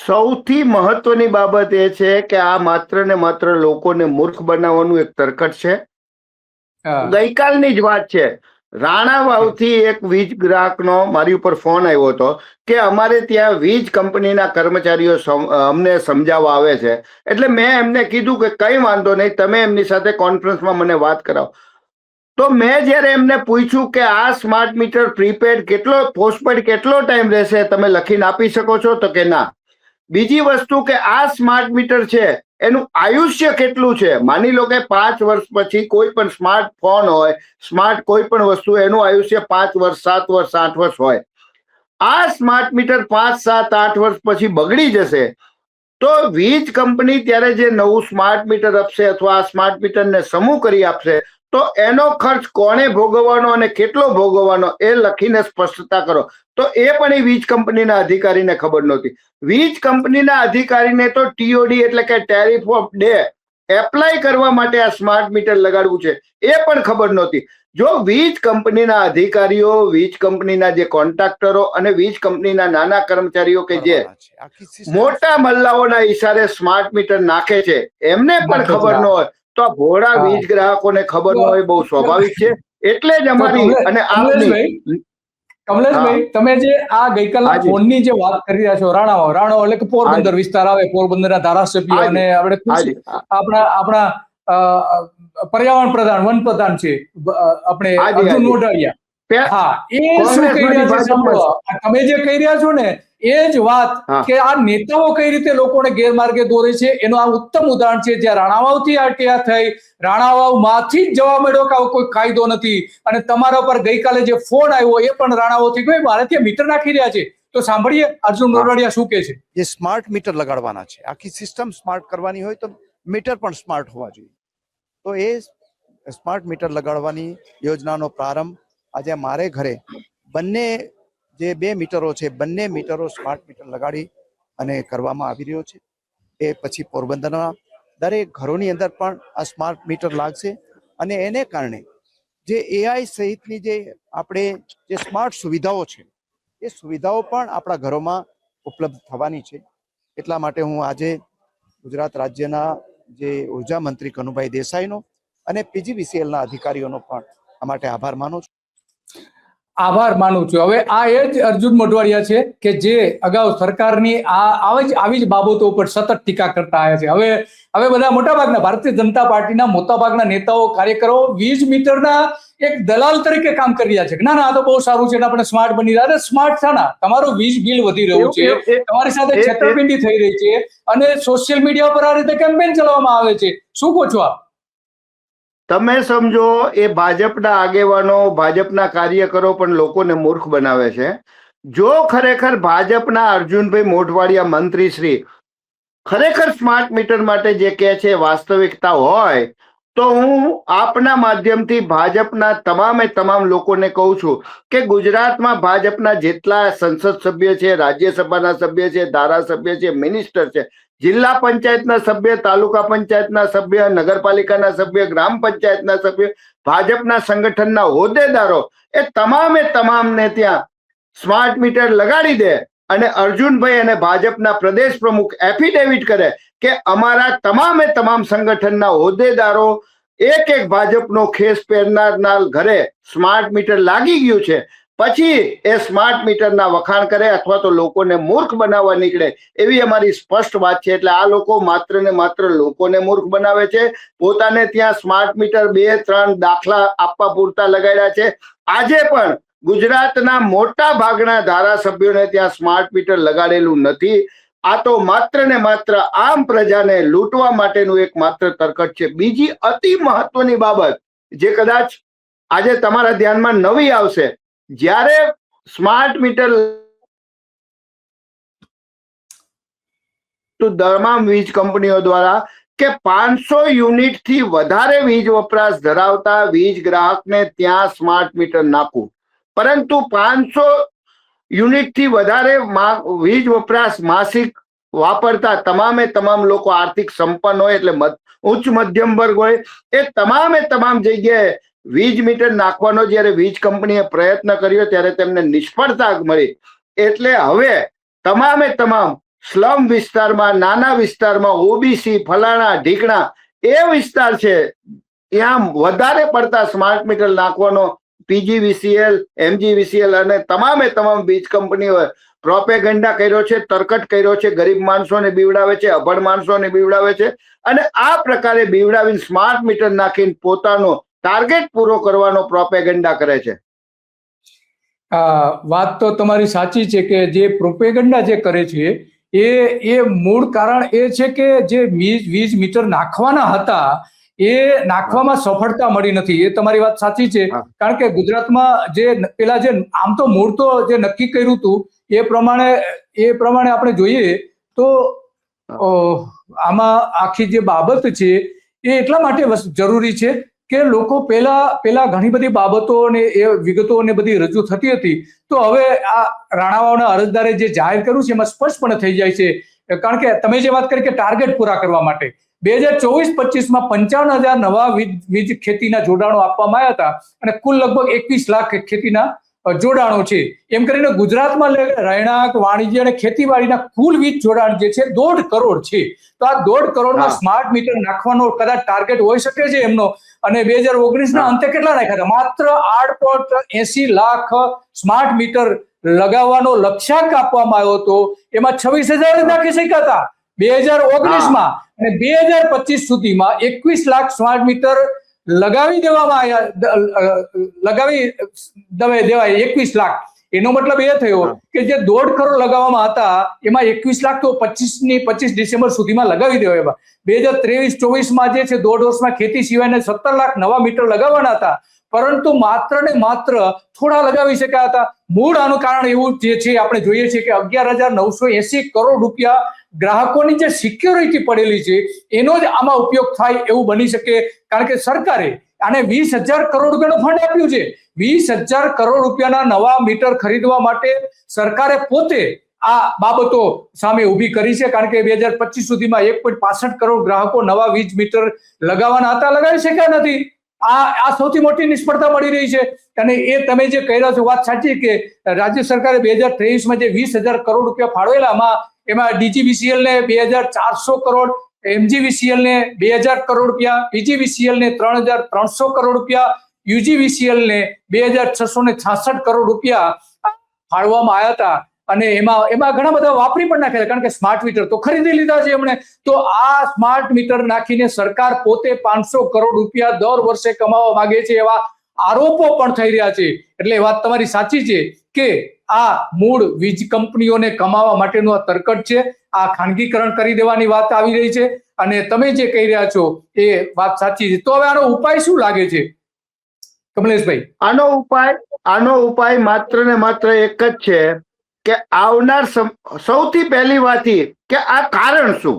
સૌથી મહત્વની બાબત એ છે કે આ માત્ર ને માત્ર લોકોને મૂર્ખ બનાવવાનું એક તરકટ છે. ગઈકાલની જ વાત છે. રાણા વાવથી એક વીજ ગ્રાહકનો મારી ઉપર ફોન આવ્યો હતો કે અમારે ત્યાં વીજ કંપનીના કર્મચારીઓ અમને સમજાવવા આવે છે. એટલે મેં એમને કીધું કે કઈ વાંધો નહીં, તમે એમની સાથે કોન્ફરન્સમાં મને વાત કરાવો. તો મેં જ્યારે એમને પૂછ્યું કે આ સ્માર્ટ મીટર પ્રીપેડ કેટલો પોસ્ટપેડ કેટલો ટાઈમ રહેશે, તમે લખીને આપી શકો છો? તો કે ના. બીજી વસ્તુ કે આ સ્માર્ટ મીટર છે એનું આયુષ્ય કેટલું છે? માની લો કે 5 વર્ષ પછી કોઈ પણ સ્માર્ટફોન હોય, સ્માર્ટ કોઈ પણ વસ્તુ, એનું આયુષ્ય 5 વર્ષ, 7 વર્ષ, 8 વર્ષ હોય. આ સ્માર્ટ મીટર 5, 7, 8 વર્ષ પછી બગડી જશે તો વીજ કંપની ત્યારે જે નવું સ્માર્ટ મીટર આપશે અથવા આ સ્માર્ટ મીટરને સમૂહ કરી આપશે તો એનો ખર્ચ કોણે ભોગવવાનો અને કેટલો ભોગવવાનો એ લખીને સ્પષ્ટતા કરો. તો એ પણ એ વીજ કંપનીના અધિકારીને ખબર નહોતી. વીજ કંપનીના અધિકારીને તો ટીઓડી એટલે કે ટેરિફ ઓફ ડે એપ્લાય કરવા માટે આ સ્માર્ટ મીટર લગાડવું છે એ પણ ખબર નહોતી. જો વીજ કંપનીના અધિકારીઓ, વીજ કંપનીના જે કોન્ટ્રાક્ટરો અને વીજ કંપનીના નાના કર્મચારીઓ કે જે મોટા મલ્લાઓના ઈશારે સ્માર્ટ મીટર નાખે છે એમને પણ ખબર ન હોય તો આ ભોળા વીજ ગ્રાહકોને ખબર ન હોય, બહુ સ્વાભાવિક છે. એટલે જ અમારી અને આપની કમલેશભાઈ, તમે જે આ ગઈકાલના ફોનની જે વાત કરી રહ્યા છો, રાણાઓ એટલે કે પોરબંદર વિસ્તાર આવે, પોરબંદરના ધારાસભ્ય અને આપણા પર્યાવરણ પ્રધાન, વન પ્રધાન છે આપણે અર્જુન મોઢવાડિયા. હા, એ શું કહી રહ્યા છે? તમે જે કહી રહ્યા છો ને એ જ વાત કે આ નેતાઓ કઈ રીતે લોકોને ગેરમાર્ગે દોરે છે એનું આ ઉત્તમ ઉદાહરણ છે. જ્યાં રાણાવાવથી અટક્યા થઈ, રાણાવાવમાંથી જ જવા મળ્યો કે આવો કોઈ કાયદો નથી, અને તમારા પર ગઈકાલે જે ફોન આવ્યો એ પણ રાણાવાવથી ગયો, મારે ત્યાં મીટર નાખી રહ્યા છે. તો સાંભળીએ અર્જુન મોઢવાડિયા શું કહે છે. જે સ્માર્ટ મીટર લગાડવાના છે, આખી સિસ્ટમ સ્માર્ટ કરવાની હોય તો મીટર પણ સ્માર્ટ હોવા જોઈએ. તો એ સ્માર્ટ મીટર લગાડવાની યોજનાનો પ્રારંભ આજે મારે ઘરે બંને જે 2 મીટરો છે, બંને મીટરો સ્માર્ટ મીટર લગાડી અને કરવામાં આવી રહ્યો છે. એ પછી પોરબંદરના દરેક ઘરોની અંદર પણ આ સ્માર્ટ મીટર લાગશે અને એને કારણે જે એઆઈ સહિતની જે આપણે જે સ્માર્ટ સુવિધાઓ છે એ સુવિધાઓ પણ આપણા ઘરોમાં ઉપલબ્ધ થવાની છે. એટલા માટે હું આજે ગુજરાત રાજ્યના જે ઉર્જા મંત્રી કનુભાઈ દેસાઈનો અને પીજીવીસીએલના અધિકારીઓનો પણ આ માટે આભાર માનું છું. હવે આ એ જ અર્જુન મોઢવાડિયા છે કે જે અગાઉ સરકારની આવી જ બાબતો ઉપર સતત ટીકા કરતા આવ્યા છે. હવે બધા મોટાભાગના ભારતીય જનતા પાર્ટીના મોટાભાગના નેતાઓ, કાર્યકરો વીજ મીટરના એક દલાલ તરીકે કામ કરી રહ્યા છે. ના, આ તો બહુ સારું છે, આપણે સ્માર્ટ બની રહ્યા. સ્માર્ટ છે ના, તમારું વીજ બિલ વધી રહ્યું છે, તમારી સાથે છેતરપિંડી થઈ રહી છે અને સોશિયલ મીડિયા પર આ રીતે કેમ્પેન ચલાવવામાં આવે છે. શું કહો છો આપ? તમે સમજો એ ભાજપના આગેવાનો, ભાજપના કાર્યકરો પણ લોકોને મૂર્ખ બનાવે છે. જો ખરેખર ભાજપના અર્જુનભાઈ મોઢવાડિયા મંત્રી શ્રી ખરેખર સ્માર્ટ મીટર માટે જે કહે છે વાસ્તવિકતા હોય તો હું આપના માધ્યમથી ભાજપના તમામ લોકોને કહું છું કે ગુજરાતમાં ભાજપના જેટલા સંસદ સભ્ય છે, રાજ્યસભાના સભ્ય છે, ધારાસભ્ય છે, મિનિસ્ટર છે, જિલ્લા પંચાયતના સભ્ય, તાલુકા પંચાયતના સભ્ય, નગરપાલિકાના સભ્ય, ગ્રામ પંચાયતના સભ્ય, ભાજપના સંગઠનના હોદ્દેદારો એ તમામને ત્યાં સ્માર્ટ મીટર લગાડી દે અને અર્જુનભાઈ અને ભાજપના પ્રદેશ પ્રમુખ એફિડેવિટ કરે કે અમારા તમામ સંગઠનના હોદ્દેદારો એક ભાજપનો ખેસ પહેરનારના ઘરે સ્માર્ટ મીટર લાગી ગયું છે. પછી એ સ્માર્ટ મીટરના વખાણ કરે અથવા તો લોકોને મૂર્ખ બનાવવા નીકળે એવી અમારી સ્પષ્ટ વાત છે. એટલે આ લોકો માત્ર ને માત્ર લોકોને મૂર્ખ બનાવે છે. પોતાને ત્યાં સ્માર્ટ મીટર 2-3 દાખલા આપવા પૂરતા લગાડ્યા છે. આજે પણ ગુજરાતના મોટા ભાગના ધારાસભ્યોને ત્યાં સ્માર્ટ મીટર લગાડેલું નથી. આ તો માત્ર ને માત્ર આમ પ્રજાને લૂંટવા માટેનું એક માત્ર તરકટ છે. બીજી અતિ મહત્વની બાબત જે કદાચ આજે તમારા ધ્યાનમાં નવી આવશે, જ્યારે સ્માર્ટ મીટર તમામ વીજ કંપનીઓ દ્વારા કે 500 યુનિટ થી વધારે વીજ વપરાશ ધરાવતા વીજ ગ્રાહકને ત્યાં સ્માર્ટ મીટર નાખવું, પરંતુ 500 યુનિટ થી વધારે વીજ વપરાશ માસિક વાપરતા તમામ લોકો આર્થિક સંપન્ન હોય એટલે ઉચ્ચ મધ્યમ વર્ગ હોય એ તમામ જગ્યાએ વીજ મીટર નાખવાનો જ્યારે વીજ કંપનીએ પ્રયત્ન કર્યો ત્યારે તેમને નિષ્ફળતા મળી. એટલે હવે તમામ સ્લમ વિસ્તારમાં, નાના વિસ્તારમાં, ઓબીસી ફલાણા ઢીકણા એ વિસ્તાર છે, ત્યાં વધારે પડતા સ્માર્ટ મીટર નાખવાનો પીજીવીસીએલ, એમજીવીસીએલ અને તમામ વીજ કંપનીઓએ પ્રોપેગેન્ડા કર્યો છે, તરકટ કર્યો છે, ગરીબ માણસોને બીવડાવે છે, અભણ માણસોને બીવડાવે છે અને આ પ્રકારે બીવડાવીને સ્માર્ટ મીટર નાખીને પોતાનો ટાર્ગેટ પૂરો કરવાનો પ્રોપેગેન્ડા કરે છે. વાત તો તમારી સાચી છે કે જે પ્રોપેગેન્ડા જે કરે છે એ મૂળ કારણ એ છે કે જે વીજ મીટર નાખવાના હતા એ નાખવામાં સફળતા મળી નથી. એ તમારી વાત સાચી છે, કારણ કે ગુજરાતમાં જે પેલા જે આમ તો મૂળ તો જે નક્કી કર્યું હતું એ પ્રમાણે આપણે જોઈએ તો આમાં આખી જે બાબત છે એ એટલા માટે જરૂરી છે કે લોકો પેલા ઘણી બધી બાબતો ને એ વિગતો ને બધી રજૂ થતી હતી, તો હવે આ રાણાવાવના અરજદારે જે જાહેર કર્યું છે એમાં સ્પષ્ટપણે થઈ જાય છે. કારણ કે તમે જે વાત કરી કે ટાર્ગેટ પૂરા કરવા માટે 2024-25માં 55,000 નવા વીજ ખેતીના જોડાણો આપવામાં આવ્યા હતા અને કુલ લગભગ 21 લાખ ખેતીના જોડાણો છે. એમ કરીને ગુજરાતમાં રહેણાંક, વાણિજ્ય અને ખેતીવાડીના કુલ વીજ જોડાણ જે છે 1.5 કરોડ છે. તો આ 1.5 કરોડમાં સ્માર્ટ મીટર નાખવાનો કદાચ ટાર્ગેટ હોઈ શકે છે એમનો. અને 2019ના અંતે કેટલા નાખ્યા હતા? માત્ર 8.80 લાખ સ્માર્ટ મીટર લગાવવાનો લક્ષ્યાંક આપવામાં આવ્યો હતો, એમાં 26,000 નાખી શક્યા હતા 2019માં, અને 2025 સુધીમાં 21 લાખ સ્માર્ટ મીટર લગાવી દેવાય 21 લાખ. એનો મતલબ એ થયો કે જે 1.5 કરોડ લગાવવામાં હતા એમાં 21 લાખ તો 25 ડિસેમ્બર સુધીમાં લગાવી દેવાય. 2023-24માં જે છે 1.5 વર્ષમાં ખેતી સિવાયના 17 લાખ નવા મીટર લગાવવાના હતા, પરંતુ માત્ર ને માત્ર થોડા લગાવી શક્યા હતા. મૂળ આનું કારણ એવું જે છે આપણે જોઈએ છીએ કે 11,980 કરોડ રૂપિયા ગ્રાહકોની જે સિક્યોરિટી પડેલી છે એનો જ આમાં ઉપયોગ થાય એવું બની શકે. કારણ કે સરકારે આને 20,000 કરોડ રૂપિયાનું ફંડ આપ્યું છે. 20,000 કરોડ રૂપિયાના નવા મીટર ખરીદવા માટે સરકારે પોતે આ બાબતો સામે ઉભી કરી છે. કારણ કે 2025 સુધીમાં 1.65 કરોડ ગ્રાહકો નવા વીજ મીટર લગાવવાના હતા, લગાવી શક્યા નથી. આ સૌથી મોટી નિષ્ફળતા મળી રહી છે. અને એ તમે જે કહી રહ્યા છો વાત સાચી કે રાજ્ય સરકારે 2023માં જે 20,000 કરોડ રૂપિયા ફાળવેલા એમાં ડીજીવીસીએલ ને 2,400 કરોડ, એમજીવીસીએલ ને 2,000 કરોડ રૂપિયા, પીજીવીસીએલ ને 3,300 કરોડ રૂપિયા, યુજીવીસીએલ ને 2,666 કરોડ રૂપિયા ફાળવવામાં આવ્યા હતા. અને એમાં ઘણા બધા વાપરી પણ નાખ્યા, કારણ કે સ્માર્ટ મીટર તો ખરીદી લીધા છે એમણે. તો આ સ્માર્ટ મીટર નાખીને સરકાર પોતે 500 કરોડ રૂપિયા દર વર્ષે કમાવા માંગે છે એવા આરોપો પણ થઈ રહ્યા છે. એટલે વાત તમારી સાચી છે કે આ મૂળ વીજ કંપનીઓને કમાવા માટેનું આ તરકટ છે. આ ખાનગીકરણ કરી દેવાની વાત આવી રહી છે અને તમે જે કહી રહ્યા છો એ વાત સાચી છે. તો હવે આનો ઉપાય શું લાગે છે કમલેશભાઈ? આનો ઉપાય માત્ર ને માત્ર એક જ છે કે આવનાર સૌથી પહેલી વાત કે આ કારણ શું,